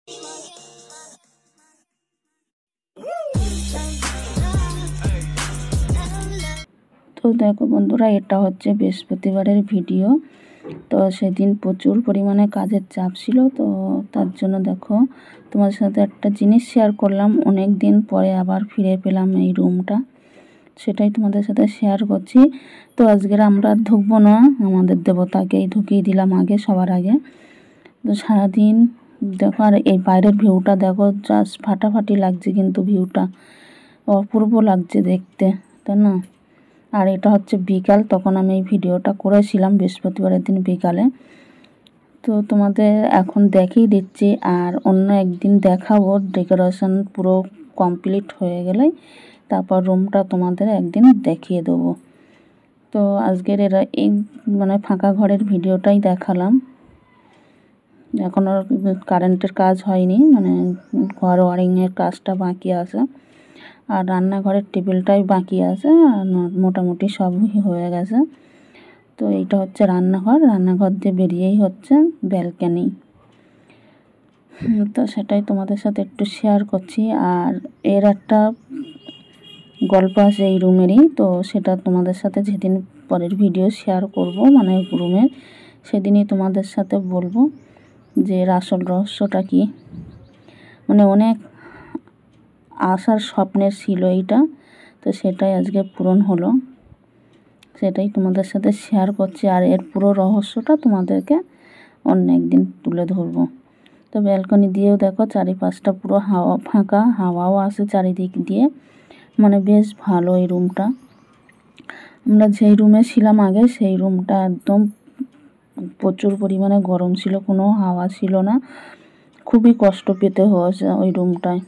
তো দেখো বন্ধুরা, এটা হচ্ছে বৃহস্পতিবারের ভিডিও। তো সেদিন প্রচুর পরিমাণে কাজের চাপ ছিল, তো তার জন্য দেখো তোমাদের সাথে একটা জিনিস শেয়ার করলাম। অনেক দিন পরে আবার ফিরে পেলাম এই রুমটা, সেটাই তোমাদের সাথে শেয়ার করছি। তো আজকের আমরা ঢুকবো না, আমাদের দেবতাকেই ঢুকিয়ে দিলাম আগে, সবার আগে। তো সারাদিন দেখো, আর এই বাইরের ভিউটা দেখো, জাস্ট ফাটাফাটি লাগছে, কিন্তু ভিউটা অপূর্ব লাগছে দেখতে, তাই না? আর এটা হচ্ছে বিকাল, তখন আমি এই ভিডিওটা করেছিলাম বৃহস্পতিবারের দিন বিকালে। তো তোমাদের এখন দেখিয়ে দিচ্ছি, আর অন্য একদিন দেখাবো ডেকোরেশন পুরো কমপ্লিট হয়ে গেলেই তারপর রুমটা তোমাদের একদিন দেখিয়ে দেবো। তো আজকের এই ফাঁকা ঘরের ভিডিওটাই দেখালাম। এখনও কারেন্টের কাজ হয়নি, ঘর ওয়ারিংয়ের কাজটা বাকি আছে, আর রান্নাঘরের টেবিলটাই বাকি আছে, আর মোটামুটি সবই হয়ে গেছে। তো এইটা হচ্ছে রান্নাঘর দিয়ে বেরিয়েই হচ্ছে ব্যালকনি। তো সেটাই তোমাদের সাথে একটু শেয়ার করছি। আর এর একটা গল্প আছে এই রুমেরই, তো সেটা তোমাদের সাথে যেদিন পরের ভিডিও শেয়ার করব, রুমের, সেদিনই তোমাদের সাথে বলবো যে এর আসল রহস্যটা কী। অনেক আশার স্বপ্নের ছিল এইটা, তো সেটাই আজকে পূরণ হলো, সেটাই তোমাদের সাথে শেয়ার করছি। আর এর পুরো রহস্যটা তোমাদেরকে অন্য একদিন তুলে ধরবো। তো ব্যালকনি দিয়েও দেখো চারিপাশটা পুরো হাওয়া, ফাঁকা হাওয়াও আসে চারিদিক দিয়ে, বেশ ভালো এই রুমটা। আমরা যেই রুমে ছিলাম আগে, সেই রুমটা একদম প্রচুর পরিমাণে গরম ছিল, কোনো হাওয়া ছিল না, খুবই কষ্ট পেতে হয়েছে ওই রুমটায়।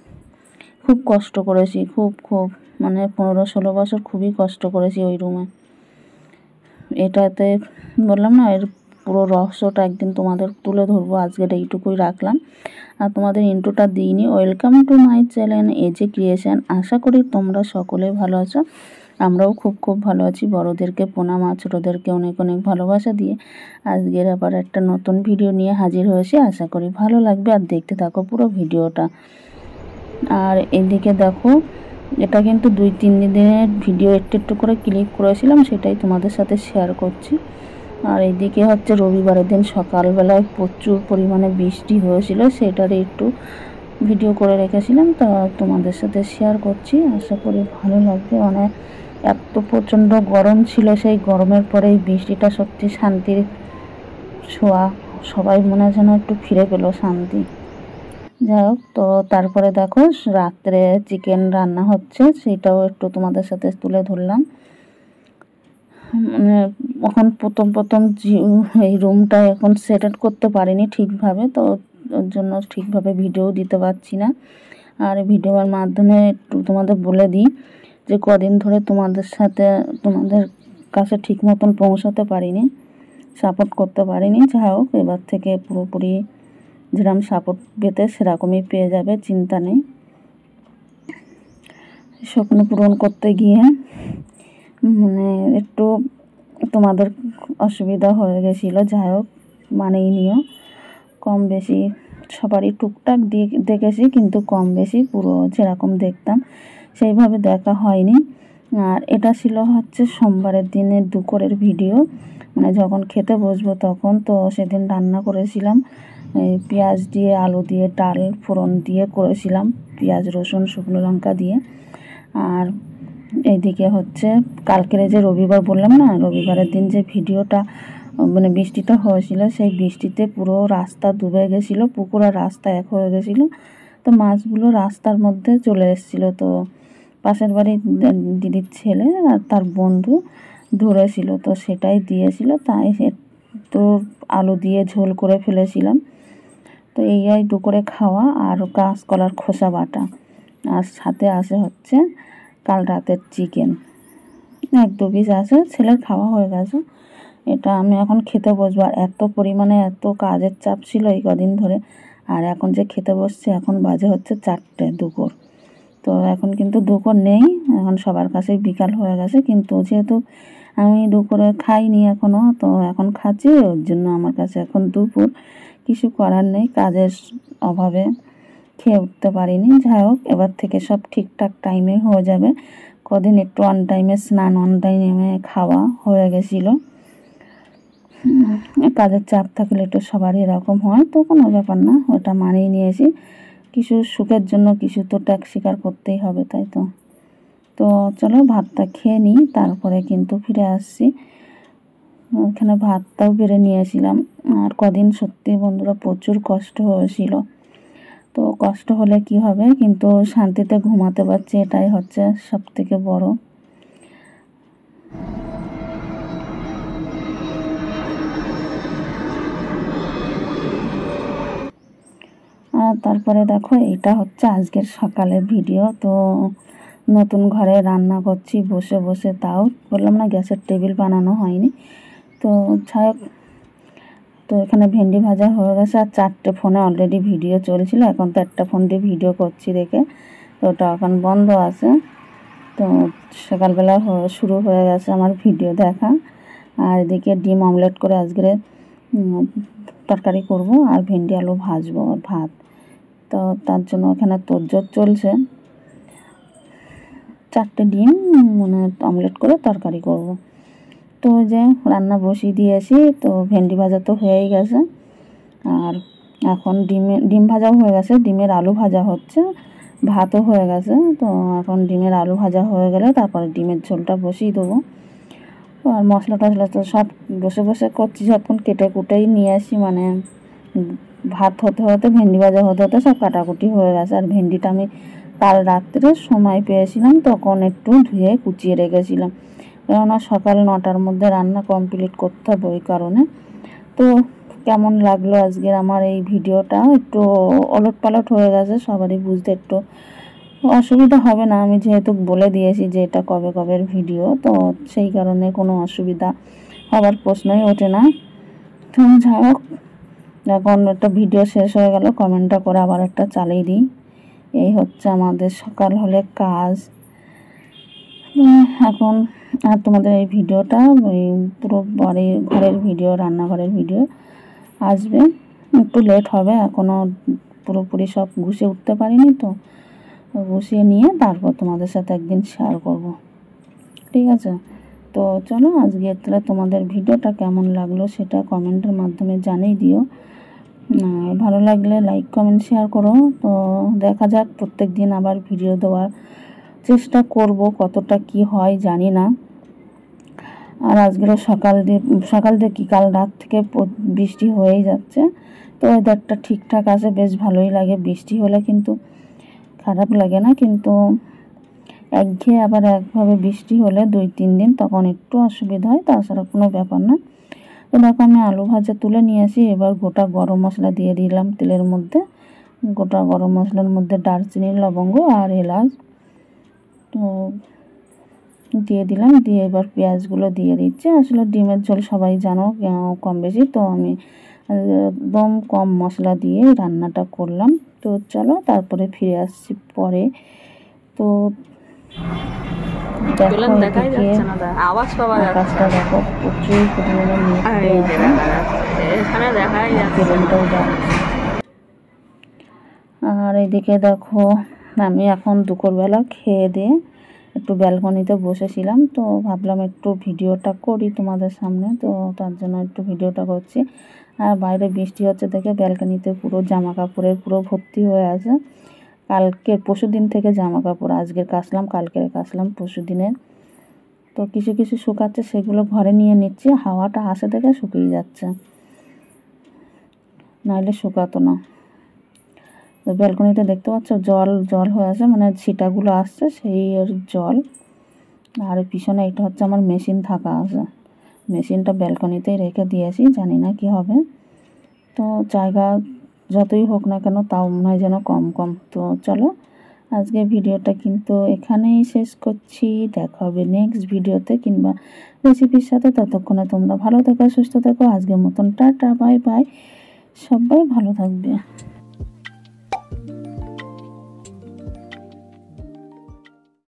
খুব কষ্ট করেছি, খুব 15-16 বছর খুবই কষ্ট করেছি ওই রুমে। এটাতে বললাম না, এর পুরো রহস্যটা একদিন তোমাদের তুলে ধরবো। আজকের এইটুকুই রাখলাম, আর তোমাদের ইন্ট্রোটা দিইনি। Welcome to my channel AJ creation. আশা করি তোমরা সকলে ভালো আছো, আমরাও খুব ভালো আছি। বড়োদেরকে প্রণাম, আর ছোটোদেরকে অনেক অনেক ভালোবাসা দিয়ে আজকের আবার একটা নতুন ভিডিও নিয়ে হাজির হয়েছি। আশা করি ভালো লাগবে, আর দেখতে থাকো পুরো ভিডিওটা। আর এদিকে দেখো, এটা কিন্তু 2-3 দিনের ভিডিও একটু করে ক্লিক করেছিলাম, সেটাই তোমাদের সাথে শেয়ার করছি। আর এইদিকে হচ্ছে রবিবারের দিন সকালবেলায় প্রচুর পরিমাণে বৃষ্টি হয়েছিল, সেটারই একটু ভিডিও করে রেখেছিলাম, তা তোমাদের সাথে শেয়ার করছি। আশা করি ভালো লাগবে। এত প্রচণ্ড গরম ছিল, সেই গরমের পরে এই বৃষ্টিটা সত্যি শান্তির ছোঁয়া, সবাই মনে যেন একটু ফিরে পেল শান্তি। যাই হোক, তো তারপরে দেখো রাত্রে চিকেন রান্না হচ্ছে, সেটাও একটু তোমাদের সাথে তুলে ধরলাম। এখন প্রথম এই রুমটা এখন সেট আপ করতে পারিনি ঠিকভাবে, তো ওর জন্য ঠিকভাবে ভিডিও দিতে পারছি না। আর ভিডিওর মাধ্যমে একটু তোমাদের বলে দিই যে কদিন ধরে তোমাদের কাছে ঠিক মতন পৌঁছাতে পারিনি, সাপোর্ট করতে পারিনি। যাই হোক, এবার থেকে পুরোপুরি যেরকম সাপোর্ট পেতে সেরকমই পেয়ে যাবে, চিন্তা নেই। স্বপ্ন পূরণ করতে গিয়ে একটু তোমাদের অসুবিধা হয়ে গেছিলো। যাই হোক, মানেই নিও। কম বেশি সবারই টুকটাক দেখেছি, কিন্তু কম বেশি পুরো যেরকম দেখতাম সেইভাবে দেখা হয়নি। আর এটা ছিল হচ্ছে সোমবারের দিনের দুপুরের ভিডিও, যখন খেতে বসবো তখন। তো সেদিন রান্না করেছিলাম পেঁয়াজ দিয়ে, আলু দিয়ে, ডাল ফোড়ন দিয়ে করেছিলাম, পেঁয়াজ রসুন শুকনো লঙ্কা দিয়ে। আর এইদিকে হচ্ছে কালকের যে রবিবার বললাম না, রবিবারের দিন যে ভিডিওটা বৃষ্টিটা হয়েছিল, সেই বৃষ্টিতে পুরো রাস্তা ডুবে গেছিলো, পুকুর আর রাস্তা এক হয়ে গেছিলো। তো মাছগুলো রাস্তার মধ্যে চলে এসেছিলো, তো পাশের বাড়ির দিদির ছেলে আর তার বন্ধু ধরেছিল, তো সেটাই দিয়েছিল, তাই একটু আলু দিয়ে ঝোল করে ফেলেছিলাম। তো এই দুপুরে খাওয়া, আর কাঁচকলার খোসা বাটা, আর সাথে আসে হচ্ছে কাল রাতের চিকেন, 1-2 পিস আছে, ছেলের খাওয়া হয়ে গেছে। এটা আমি এখন খেতে বসবো। আর এত পরিমাণে এত কাজের চাপ ছিল এই কদিন ধরে, আর এখন যে খেতে বসছে, এখন বাজে হচ্ছে 4টে দুপুর। তো এখন কিন্তু দুপুর নেই, এখন সবার কাছেই বিকাল হয়ে গেছে, কিন্তু যেহেতু আমি দুপুরে খাইনি এখনও, তো এখন খাচ্ছি, ওর জন্য আমার কাছে এখন দুপুর। কিছু করার নেই, কাজের অভাবে খেয়ে উঠতে পারিনি। যাই হোক, এবার থেকে সব ঠিকঠাক টাইমে হয়ে যাবে। কদিন একটু অন টাইমে স্নান, অন টাইমে খাওয়া হয়ে গেছিলো। কাজের চাপ থাকলে একটু সবারই এরকম হয়, তো কোনো ব্যাপার না, ওটা মানিয়ে নিয়েছি। কিছু সুখের জন্য কিছু তো ত্যাগ স্বীকার করতেই হবে, তাই তো। তো চলো ভাতটা খেয়ে নিই, তারপরে কিন্তু ফিরে আসছি। ওখানে ভাতটাও বেড়ে নিয়েছিলাম। আর কদিন সত্যি বন্ধুরা প্রচুর কষ্ট হয়েছিল। তো কষ্ট হলে কি হবে, কিন্তু শান্তিতে ঘুমাতে পারছি, এটাই হচ্ছে সব থেকে বড়। আর তারপরে দেখো, এটা হচ্ছে আজকের সকালের ভিডিও। তো নতুন ঘরে রান্না করছি বসে বসে, তাও বললাম না গ্যাসের টেবিল বানানো হয়নি। তো যাই হোক, তো এখানে ভেন্ডি ভাজা হয়ে গেছে। আর 4টে ফোনে অলরেডি ভিডিও চলছিল, এখন তো একটা ফোন দিয়ে ভিডিও করছি দেখে, তো ওটা এখন বন্ধ আছে। তো সকালবেলা শুরু হয়ে গেছে আমার ভিডিও দেখা। আর এদিকে ডিম অমলেট করে আজকে তরকারি করব, আর ভেন্ডি আলু ভাজবো, আর ভাত। তো তার জন্য এখানে তোড়জোড় চলছে। 4টে ডিম মানে অমলেট করে তরকারি করব। তো যে রান্না বসিয়ে দিয়েছি, তো ভেন্ডি ভাজা তো হয়েই গেছে। আর এখন ডিম ভাজাও হয়ে গেছে, ডিমের আলু ভাজা হচ্ছে, ভাতও হয়ে গেছে। তো এখন ডিমের আলু ভাজা হয়ে গেলে তারপরে ডিমের ঝোলটা বসিয়ে দেবো। আর মশলা টশলা তো সব বসে বসে করছি, যতক্ষণ কেটে কুটেই নিয়ে আসি, মানে ভাত হতে হতে ভেন্ডি ভাজা হতে হতে সব কাটাকুটি হয়ে গেছে। আর ভেন্ডিটা আমি কাল রাত্রে সময় পেয়েছিলাম, তখন একটু ধুয়ে কুচিয়ে রেখেছিলাম, কেননা সকাল 9টার মধ্যে রান্না কমপ্লিট করতে হবে, ওই কারণে। তো কেমন লাগলো আজকের আমার এই ভিডিওটা, একটু ওলটপালট হয়ে গেছে, সবারই বুঝতে একটু অসুবিধা হবে না, আমি যেহেতু বলে দিয়েছি যে এটা কবে কবের ভিডিও, তো সেই কারণে কোনো অসুবিধা হবার প্রশ্নই ওঠে না। তো যাই হোক, এখন একটা ভিডিও শেষ হয়ে গেল, কমেন্টটা করে আবার একটা চালিয়ে দিই। এই হচ্ছে আমাদের সকাল হলে কাজ। এখন আর তোমাদের এই ভিডিওটা ওই পুরো ঘরের ভিডিও, রান্নাঘরের ভিডিও আসবে, একটু লেট হবে, এখনও পুরোপুরি সব গুছিয়ে উঠতে পারিনি। তো গুছিয়ে নিয়ে তারপর তোমাদের সাথে একদিন শেয়ার করব, ঠিক আছে। তো চলো, আজকে তাহলে তোমাদের ভিডিওটা কেমন লাগলো সেটা কমেন্টের মাধ্যমে জানিয়ে দিও। ভালো লাগলে লাইক কমেন্ট শেয়ার করো। তো দেখা যাক, প্রত্যেক দিন আবার ভিডিও দেওয়ার চেষ্টা করব, কতটা কি হয় জানি না। আর আজকেরও সকাল দিয়ে কি কাল রাত থেকে বৃষ্টি হয়েই যাচ্ছে। তো ওয়েদারটা ঠিকঠাক আছে, বেশ ভালোই লাগে। বৃষ্টি হলে কিন্তু খারাপ লাগে না, কিন্তু একঘেয়ে আবার একভাবে বৃষ্টি হলে 2-3 দিন তখন একটু অসুবিধা হয়, তাছাড়া কোনো ব্যাপার না। তো দেখো, আমি আলু ভাজা তুলে নিয়ে আসি, এবার গোটা গরম মশলা দিয়ে দিলাম তেলের মধ্যে। গোটা গরম মশলার মধ্যে দারচিনি, লবঙ্গ আর এলাচ তো দিয়ে দিলাম, দিয়ে এবার পেঁয়াজগুলো দিয়ে দিচ্ছি। আসলে ডিমের ঝোল সবাই জানো কম বেশি, তো আমি একদম কম মশলা দিয়ে রান্নাটা করলাম। তো চলো, তারপরে ফিরে আসছি পরে। তো আকাশটা দেখো, প্রচুর পরিমাণে আর এদিকে দেখো, আমি এখন দুপুরবেলা খেয়ে দিয়ে একটু ব্যালকনিতে বসেছিলাম, তো ভাবলাম একটু ভিডিওটা করি তোমাদের সামনে, তো তার জন্য একটু ভিডিওটা করছি। আর বাইরে বৃষ্টি হচ্ছে দেখে ব্যালকনিতে পুরো জামা কাপড়ের পুরো ভর্তি হয়ে আছে। পরশু দিন থেকে জামা কাপড়, আজকের কাচলাম, কালকের কাচলাম, পরশু দিনের। তো কিছু কিছু শুকাচ্ছে, সেগুলো ঘরে নিয়ে নিচ্ছি, হাওয়াটা আসে দেখে শুকিয়ে যাচ্ছে, নাহলে শুকাতো না। তো ব্যালকনিতে দেখতে পাচ্ছ জল হয়ে আছে, মানে ছিটাগুলো আসছে সেই জল। আর পিছনে এটা হচ্ছে আমার মেশিন থাকা আছে, মেশিনটা ব্যালকনিতেই রেখে দিয়েছি, জানি না কি হবে। তো জায়গা যতই হোক না কেন, তাও মনে হয় যেন কম কম। তো চলো, আজকে ভিডিওটা কিন্তু এখানেই শেষ করছি, দেখা হবে নেক্সট ভিডিওতে কিংবা রেসিপির সাথে। ততক্ষণে তোমরা ভালো থেকো, সুস্থ থেকো। আজকের মতন টাটা, বাই বাই, সবাই ভালো থাকবে।